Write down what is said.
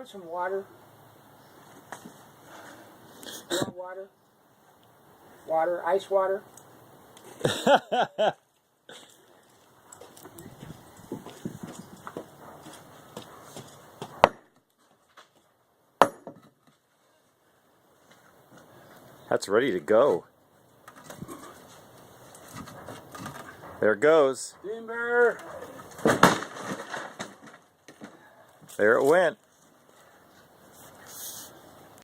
want some water? You want water? Water? Ice water? That's ready to go. There it goes. Timber! There it went.